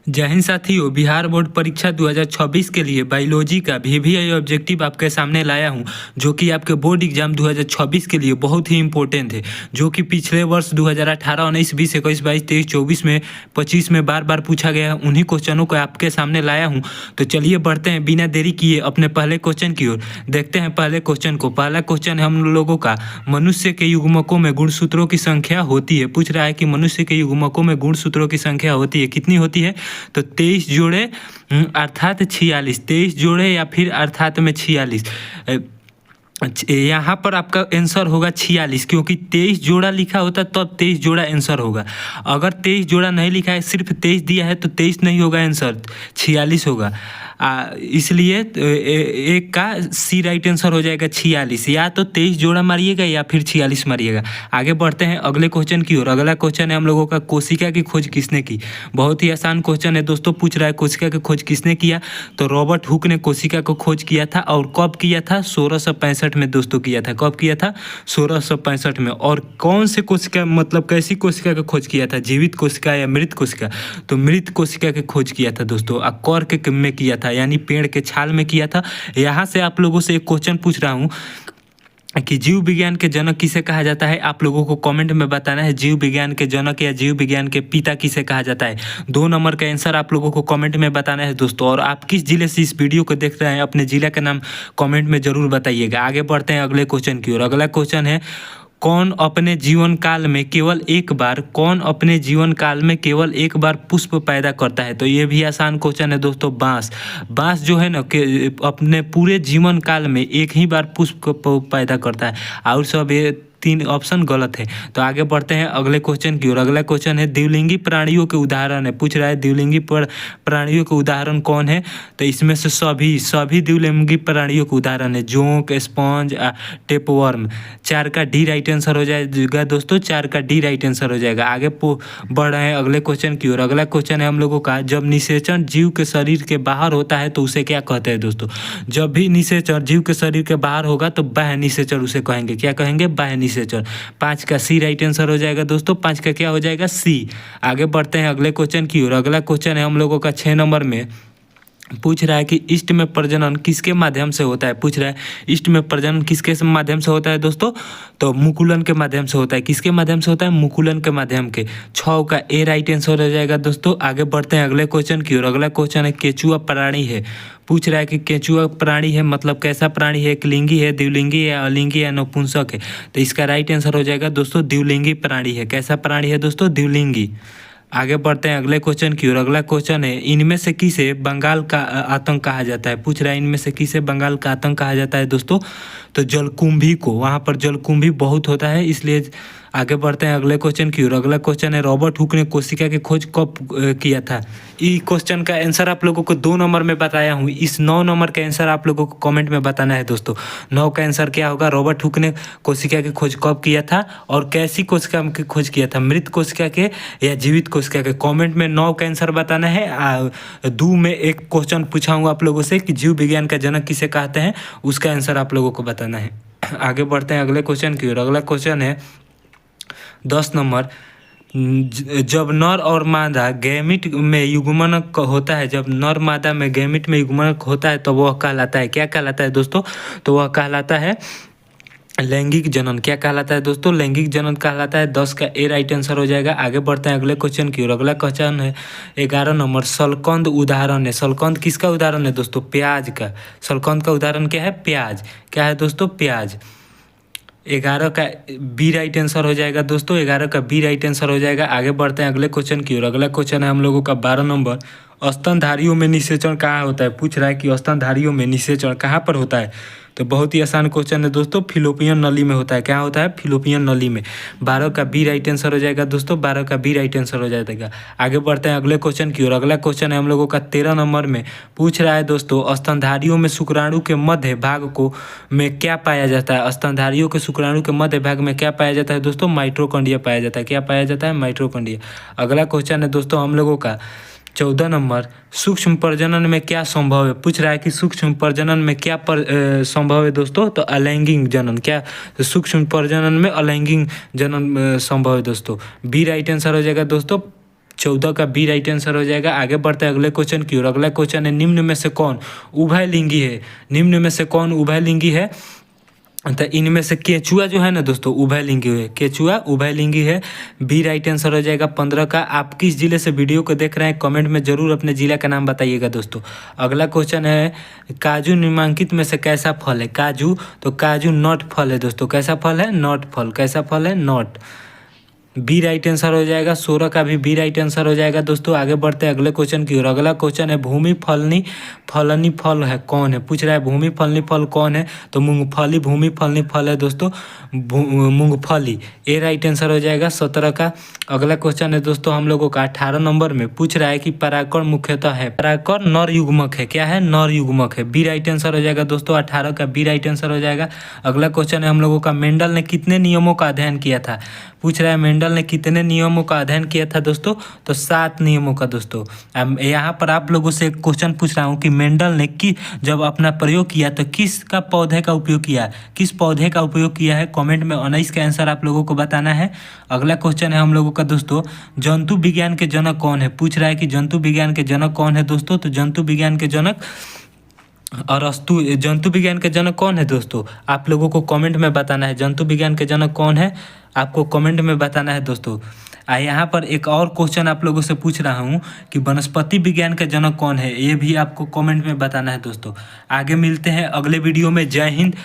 जय हिंद साथियों, बिहार बोर्ड परीक्षा 2026 के लिए बायोलॉजी का वीवीआई ऑब्जेक्टिव आपके सामने लाया हूं, जो कि आपके बोर्ड एग्जाम 2026 के लिए बहुत ही इंपॉर्टेंट है। जो कि पिछले वर्ष 2018, 19, 20, 21, 22, 23, 24 में 25 में बार बार पूछा गया है। उन्हीं क्वेश्चनों को आपके सामने लाया हूँ। तो चलिए बढ़ते हैं बिना देरी किए अपने पहले क्वेश्चन की ओर। देखते हैं पहले क्वेश्चन को। पहला क्वेश्चन है हम लोगों का, मनुष्य के युग्मकों में गुणसूत्रों की संख्या होती है। पूछ रहा है कि मनुष्य के युग्मकों में गुणसूत्रों की संख्या होती है, कितनी होती है? तो 23 जोड़े अर्थात 46, 23 जोड़े या फिर अर्थात में 46। यहाँ पर आपका आंसर होगा 46, क्योंकि 23 जोड़ा लिखा होता तब 23 जोड़ा आंसर होगा। अगर 23 जोड़ा नहीं लिखा है, सिर्फ 23 दिया है, तो 23 नहीं होगा आंसर, 46 होगा। इसलिए एक का सी राइट आंसर हो जाएगा 46। या तो 23 जोड़ा मारिएगा या फिर 46 मारिएगा। आगे बढ़ते हैं अगले क्वेश्चन की ओर। अगला क्वेश्चन है हम लोगों का, कोशिका की खोज किसने की? बहुत ही आसान क्वेश्चन है दोस्तों। पूछ रहा है कोशिका की खोज किसने किया? तो रॉबर्ट हुक ने कोशिका को खोज किया था। और कब किया था? 1665 में दोस्तों किया था। कब किया था? 1665 में। और कौन से कोशिका, मतलब कैसी कोशिका की खोज किया था? जीवित कोशिका या मृत कोशिका? तो मृत कोशिका की खोज किया था दोस्तों। कॉर्क में किया था, यानी पेड़ के छाल में किया था। यहाँ से आप लोगों से एक क्वेश्चन पूछ रहा हूँ कि जीव विज्ञान के जनक किसे कहा जाता है? आप लोगों को कमेंट में बताना है जीव विज्ञान के जनक या जीव विज्ञान के पिता किसे कहा जाता है। 2 नंबर का आंसर आप लोगों को कमेंट में बताना है दोस्तों। और आप किस जिले से इस वीडियो को देख रहे हैं, अपने जिला का नाम कमेंट में जरूर बताइएगा। आगे बढ़ते हैं अगले क्वेश्चन की ओर। अगला क्वेश्चन है, कौन अपने जीवन काल में केवल एक बार पुष्प पैदा करता है? तो ये भी आसान क्वेश्चन है दोस्तों। बांस जो है ना, कि अपने पूरे जीवन काल में एक ही बार पुष्प पैदा करता है, और सब ये 3 ऑप्शन गलत है। तो आगे बढ़ते हैं अगले क्वेश्चन की ओर। अगला क्वेश्चन है, द्विलिंगी प्राणियों के उदाहरण है। पूछ रहा है द्विलिंगी प्राणियों के उदाहरण कौन है? तो इसमें से सभी द्विलिंगी प्राणियों के उदाहरण है, जोंक, स्पंज, टेपवर्म। 4 का डी राइट आंसर हो जाएगा दोस्तों, 4 का डी राइट आंसर हो जाएगा। आगे बढ़ रहे हैं अगले क्वेश्चन की ओर। अगला क्वेश्चन है हम लोगों का, जब निषेचन जीव के शरीर के बाहर होता है तो उसे क्या कहते हैं दोस्तों? जब भी निषेचन जीव के शरीर के बाहर होगा तो बाह्य निषेचन उसे कहेंगे। क्या कहेंगे? बाह्य निषेचन। 5 का सी राइट आंसर हो जाएगा दोस्तों, 5 का क्या हो जाएगा? सी। आगे बढ़ते हैं अगले क्वेश्चन की ओर। अगला क्वेश्चन है हम लोगों का 6 नंबर में। पूछ रहा है कि ईस्ट में प्रजनन किसके माध्यम से होता है? पूछ रहा है ईस्ट में प्रजनन किसके माध्यम से होता है दोस्तों? तो मुकुलन के माध्यम से होता है। किसके माध्यम से होता है? मुकुलन के माध्यम के। 6 का ए राइट आंसर हो जाएगा दोस्तों। आगे बढ़ते हैं अगले क्वेश्चन की ओर। अगला क्वेश्चन है, केंचुआ प्राणी है। पूछ रहा है कि केंचुआ प्राणी है मतलब कैसा प्राणी है? एक लिंगी है, द्विलिंगी या अलिंगी या नपुंसक है? तो इसका राइट आंसर हो जाएगा दोस्तों द्विलिंगी प्राणी है। कैसा प्राणी है दोस्तों? द्विलिंगी। आगे बढ़ते हैं अगले क्वेश्चन की ओर। अगला क्वेश्चन है, इनमें से किसे बंगाल का आतंक कहा जाता है? पूछ रहा है इनमें से किसे बंगाल का आतंक कहा जाता है दोस्तों? तो जलकुंभी को। वहाँ पर जलकुंभी बहुत होता है, इसलिए। आगे बढ़ते हैं अगले क्वेश्चन की ओर। अगला क्वेश्चन है, रॉबर्ट हुक ने कोशिका की खोज कब किया था? इस क्वेश्चन का आंसर आप लोगों को 2 नंबर में बताया हूँ। इस 9 नंबर का आंसर आप लोगों को कमेंट में बताना है दोस्तों। 9 का आंसर क्या होगा? रॉबर्ट हुक ने कोशिका की खोज कब किया था और कैसी कोशिका की खोज किया था? मृत कोशिका के या जीवित कोशिका के? कमेंट में 9 का आंसर बताना है। 2 में एक क्वेश्चन पूछा हूँ आप लोगों से कि जीव विज्ञान का जनक किसे कहते हैं, उसका आंसर आप लोगों को बताना है। आगे बढ़ते हैं अगले क्वेश्चन की ओर। अगला क्वेश्चन है 10 नंबर, जब नर और मादा गैमिट में युग्मन होता है, जब नर मादा में गैमिट में युग्मन होता है तो वह कहलाता है, क्या कहलाता है दोस्तों? तो वह कहलाता है लैंगिक जनन। क्या कहलाता है दोस्तों? लैंगिक जनन कहलाता है। 10 का ए राइट आंसर हो जाएगा। आगे बढ़ते हैं अगले क्वेश्चन की ओर। अगला क्वेश्चन है 11 नंबर, सलकंद उदाहरण है। सलकंद किसका उदाहरण है दोस्तों? प्याज का। सलकंद का उदाहरण क्या है? प्याज। क्या है दोस्तों? प्याज। 11 का बी राइट आंसर हो जाएगा दोस्तों, 11 का बी राइट आंसर हो जाएगा। आगे बढ़ते हैं अगले क्वेश्चन की ओर। अगला क्वेश्चन है हम लोगों का 12 नंबर, स्तनधारियों में निषेचन कहाँ होता है? पूछ रहा है कि स्तनधारियों में निषेचन कहाँ पर होता है? तो बहुत ही आसान क्वेश्चन है दोस्तों, फिलोपियन नली में होता है। क्या होता है? फिलोपियन नली में। 12 का बी राइट आंसर हो जाएगा दोस्तों, 12 का बी राइट आंसर हो जाएगा। आगे बढ़ते हैं अगले क्वेश्चन की ओर। अगला क्वेश्चन है हम लोगों का 13 नंबर में। पूछ रहा है दोस्तों, स्तनधारियों में शुक्राणु के मध्य भाग को में क्या पाया जाता है? स्तनधारियों के शुक्राणु के मध्य भाग में क्या पाया जाता है दोस्तों? माइटोकॉन्ड्रिया पाया जाता है। क्या पाया जाता है? माइटोकॉन्ड्रिया। अगला क्वेश्चन है दोस्तों हम लोगों का 14 नंबर, सूक्ष्म प्रजनन में क्या संभव है? पूछ रहा है कि सूक्ष्म प्रजनन में क्या संभव है दोस्तों? तो अलैंगिक जनन। क्या? तो सूक्ष्म प्रजनन में अलैंगिक जनन संभव है दोस्तों। बी राइट आंसर हो जाएगा दोस्तों, 14 का बी राइट आंसर हो जाएगा। आगे बढ़ते हैं अगले क्वेश्चन की ओर। अगला क्वेश्चन है निम्न में से कौन उभयलिंगी है? निम्न में से कौन उभयलिंगी है? तो इनमें से केचुआ जो है ना दोस्तों उभयलिंगी है। केचुआ उभयलिंगी है। बी राइट आंसर हो जाएगा 15 का। आप किस जिले से वीडियो को देख रहे हैं कमेंट में जरूर अपने जिला का नाम बताइएगा दोस्तों। अगला क्वेश्चन है काजू निम्नलिखित में से कैसा फल है? काजू, तो काजू नट फल है दोस्तों। कैसा फल है? नट फल। कैसा फल है? नट। बी राइट आंसर हो जाएगा। 16 का भी बी राइट आंसर हो जाएगा दोस्तों। आगे बढ़ते हैं अगले क्वेश्चन की ओर। अगला क्वेश्चन है भूमि फलनी फलनी फल है कौन है? पूछ रहा है भूमि फलनी फल कौन है? तो मूंगफली भूमि फलनी फल है दोस्तों, मूंगफली। ए राइट आंसर हो जाएगा 17 का। अगला क्वेश्चन है दोस्तों हम लोगों का 18 नंबर में पूछ रहा है कि परागकण मुख्यतः है। परागकण नर युग्मक है। क्या है? नर युग्मक है। बी राइट आंसर हो जाएगा दोस्तों। 18 का बी राइट आंसर हो जाएगा। अगला क्वेश्चन है हम लोगों का मेंडल ने कितने नियमों का अध्ययन किया था? पूछ रहा है मेंडल ने कितने नियमों का अध्ययन किया था दोस्तों? तो 7 नियमों का दोस्तों। अब यहाँ पर आप लोगों से एक क्वेश्चन पूछ रहा हूँ कि मेंडल ने जब अपना प्रयोग किया तो किसका पौधे का उपयोग किया? किस पौधे का उपयोग किया है? कमेंट में 19 का आंसर आप लोगों को बताना है। अगला क्वेश्चन है हम लोगों का दोस्तों जंतु विज्ञान के जनक कौन है? पूछ रहा है कि जंतु विज्ञान के जनक कौन है दोस्तों? तो जंतु विज्ञान के जनक अरस्तु। जंतु विज्ञान के जनक कौन है दोस्तों? आप लोगों को कमेंट में बताना है। जंतु विज्ञान के जनक कौन है आपको कमेंट में बताना है दोस्तों। यहाँ पर एक और क्वेश्चन आप लोगों से पूछ रहा हूँ कि वनस्पति विज्ञान का जनक कौन है? ये भी आपको कमेंट में बताना है दोस्तों। आगे मिलते हैं अगले वीडियो में। जय हिंद।